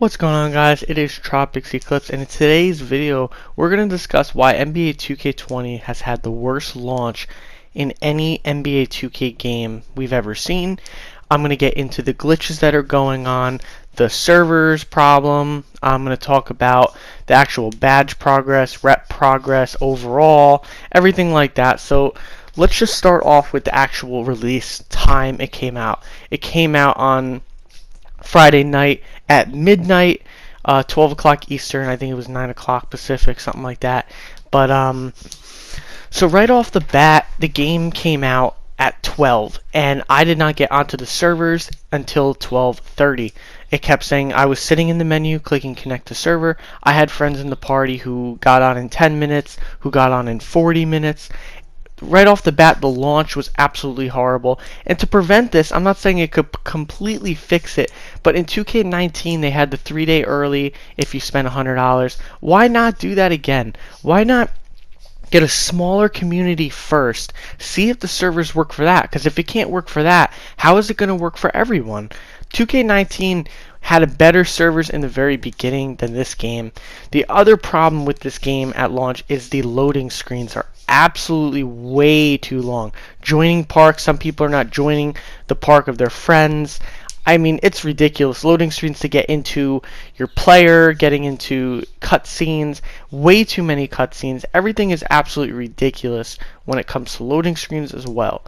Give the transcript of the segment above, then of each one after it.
What's going on, guys? It is Tropics Eclipse, and in today's video we're going to discuss why NBA 2K20 has had the worst launch in any NBA 2K game we've ever seen. I'm going to get into the glitches that are going on, the servers problem. I'm going to talk about the actual badge progress, rep progress, overall, everything like that. So let's just start off with the actual release time it came out. It came out on Friday night at midnight, 12 o'clock Eastern. I think it was 9 o'clock Pacific, something like that. But so right off the bat, the game came out at 12, and I did not get onto the servers until 12:30. It kept saying I was sitting in the menu, clicking connect to server. I had friends in the party who got on in 10 minutes, who got on in 40 minutes. Right off the bat, the launch was absolutely horrible. And to prevent this, I'm not saying it could completely fix it, but in 2K19 they had the 3-day early if you spend $100. Why not do that again? Why not get a smaller community first? See if the servers work for that, because if it can't work for that, how is it going to work for everyone? 2K19 had a better servers in the very beginning than this game. The other problem with this game at launch is the loading screens are absolutely way too long. Joining parks, some people are not joining the park of their friends. I mean, it's ridiculous. Loading screens to get into your player, getting into cutscenes, way too many cutscenes. Everything is absolutely ridiculous when it comes to loading screens as well.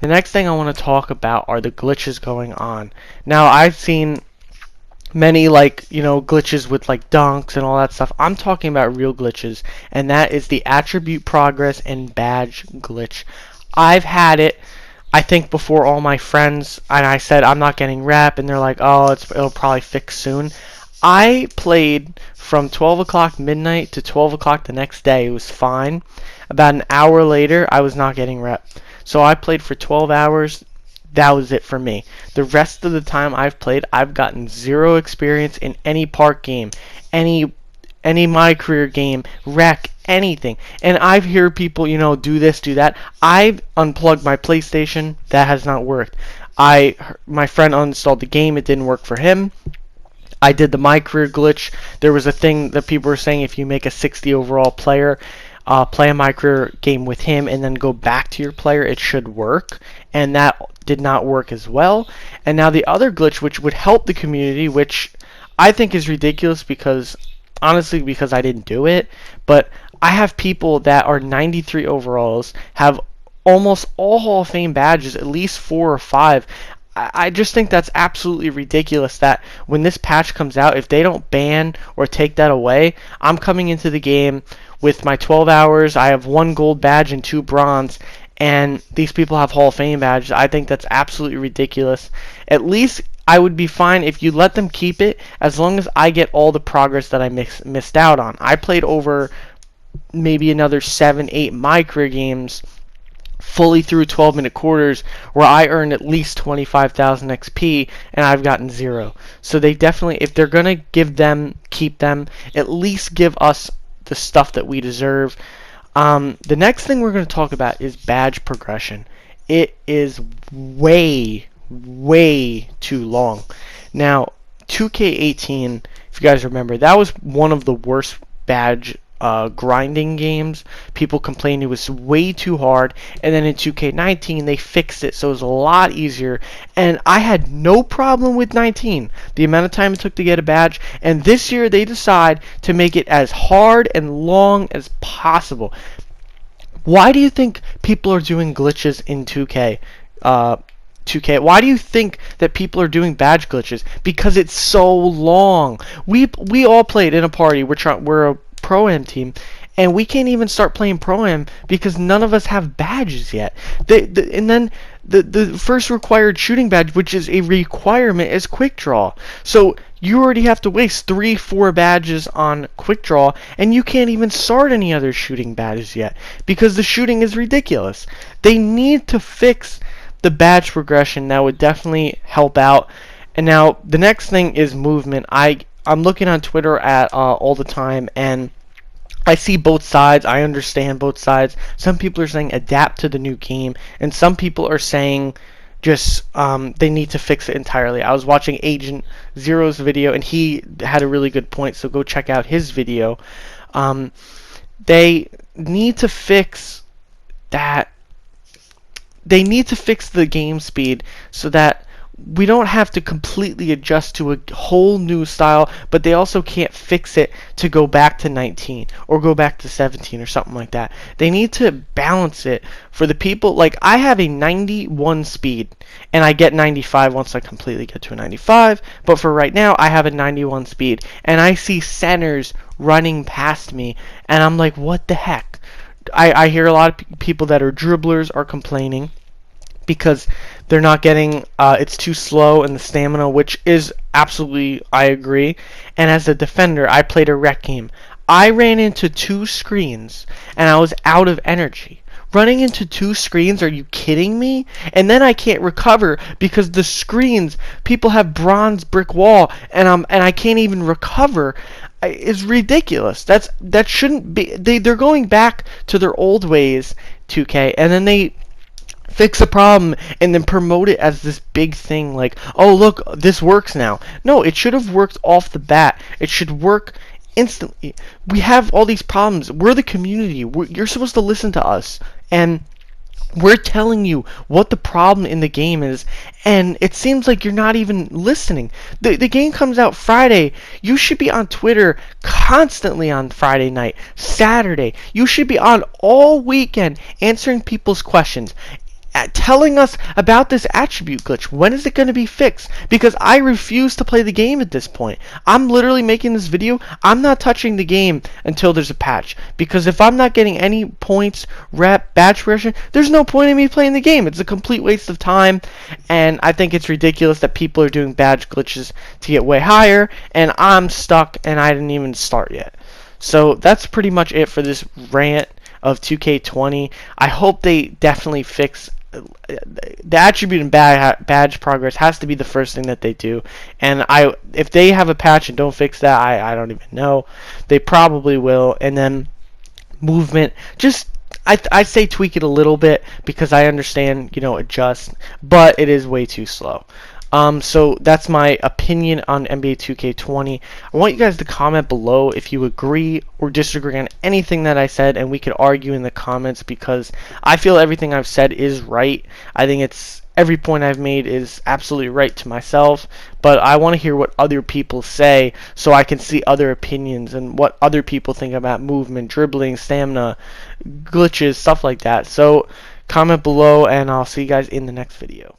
The next thing I want to talk about are the glitches going on. Now, I've seen many glitches with like dunks and all that stuff. I'm talking about real glitches, and that is the attribute progress and badge glitch. I've had it, I think, before all my friends, and I said I'm not getting rep, and they're like, oh, it'll probably fix soon. I played from 12 o'clock midnight to 12 o'clock the next day. It was fine. About an hour later, I was not getting rep. So I played for 12 hours. That was it for me. The rest of the time I've played, I've gotten zero experience in any park game, any My Career game, rec, anything. And I've heard people, do this, do that. I've unplugged my PlayStation. That has not worked. My friend uninstalled the game. It didn't work for him. I did the My Career glitch. There was a thing that people were saying, if you make a 60 overall player, play a My Career game with him and then go back to your player, it should work. And that did not work as well. And now the other glitch, which would help the community, which I think is ridiculous honestly because I didn't do it, but I have people that are 93 overalls, have almost all Hall of Fame badges, at least 4 or 5. I just think that's absolutely ridiculous that when this patch comes out, if they don't ban or take that away, I'm coming into the game with my 12 hours. I have 1 gold badge and 2 bronze, and these people have Hall of Fame badges. I think that's absolutely ridiculous. At least I would be fine if you let them keep it, as long as I get all the progress that I missed out on. I played over maybe another 7-8 My Career games fully through 12-minute quarters where I earned at least 25,000 XP, and I've gotten 0. So they definitely, if they're gonna keep them, at least give us the stuff that we deserve. The next thing we're going to talk about is badge progression. It is way too long. Now, 2K18, if you guys remember, that was one of the worst badge grinding games. People complained it was way too hard, and then in 2K19 they fixed it so it was a lot easier, and I had no problem with 19, the amount of time it took to get a badge. And this year they decide to make it as hard and long as possible. Why do you think people are doing glitches in 2K? 2K. Why do you think that people are doing badge glitches? Because it's so long. We all played in a party. We're a Pro-Am team, and we can't even start playing Pro-Am because none of us have badges yet. And then the first required shooting badge, which is a requirement, is Quick Draw. So you already have to waste 3-4 badges on Quick Draw, and you can't even start any other shooting badges yet because the shooting is ridiculous. They need to fix the badge progression. That would definitely help out. And now the next thing is movement. I'm looking on Twitter at all the time, and I see both sides. I understand both sides. Some people are saying adapt to the new game, and some people are saying just they need to fix it entirely. I was watching Agent Zero's video, and he had a really good point, so go check out his video. They need to fix that. They need to fix the game speed so that we don't have to completely adjust to a whole new style, but they also can't fix it to go back to 19 or go back to 17 or something like that. They need to balance it for the people. Like, I have a 91 speed, and I get 95 once I completely get to a 95, but for right now, I have a 91 speed, and I see centers running past me, and I'm like, what the heck? I hear a lot of people that are dribblers are complaining because they're not getting, it's too slow in the stamina, which is absolutely, I agree. And as a defender, I played a rec game. I ran into 2 screens, and I was out of energy. Running into 2 screens, are you kidding me? And then I can't recover because the screens, people have bronze brick wall, and I can't even recover. Is ridiculous. That shouldn't be. They're going back to their old ways, 2K, and then they fix a problem and then promote it as this big thing, like, oh look, this works now. No, it should have worked off the bat. It should work instantly. We have all these problems. We're the community. You're supposed to listen to us, and we're telling you what the problem in the game is, and it seems like you're not even listening. The game comes out Friday. You should be on Twitter constantly on Friday night, Saturday. You should be on all weekend answering people's questions, telling us about this attribute glitch. When is it going to be fixed? Because I refuse to play the game at this point. I'm literally making this video. I'm not touching the game until there's a patch. Because if I'm not getting any points, rep, badge progression, there's no point in me playing the game. It's a complete waste of time. And I think it's ridiculous that people are doing badge glitches to get way higher. And I'm stuck and I didn't even start yet. So that's pretty much it for this rant of 2K20. I hope they definitely fix the attribute and badge progress has to be the first thing that they do. And if they have a patch and don't fix that, I don't even know. They probably will. And then movement, just I say tweak it a little bit because I understand, adjust, but it is way too slow. So that's my opinion on NBA 2K20. I want you guys to comment below if you agree or disagree on anything that I said, and we could argue in the comments because I feel everything I've said is right. I think every point I've made is absolutely right to myself, but I want to hear what other people say so I can see other opinions and what other people think about movement, dribbling, stamina, glitches, stuff like that. So comment below, and I'll see you guys in the next video.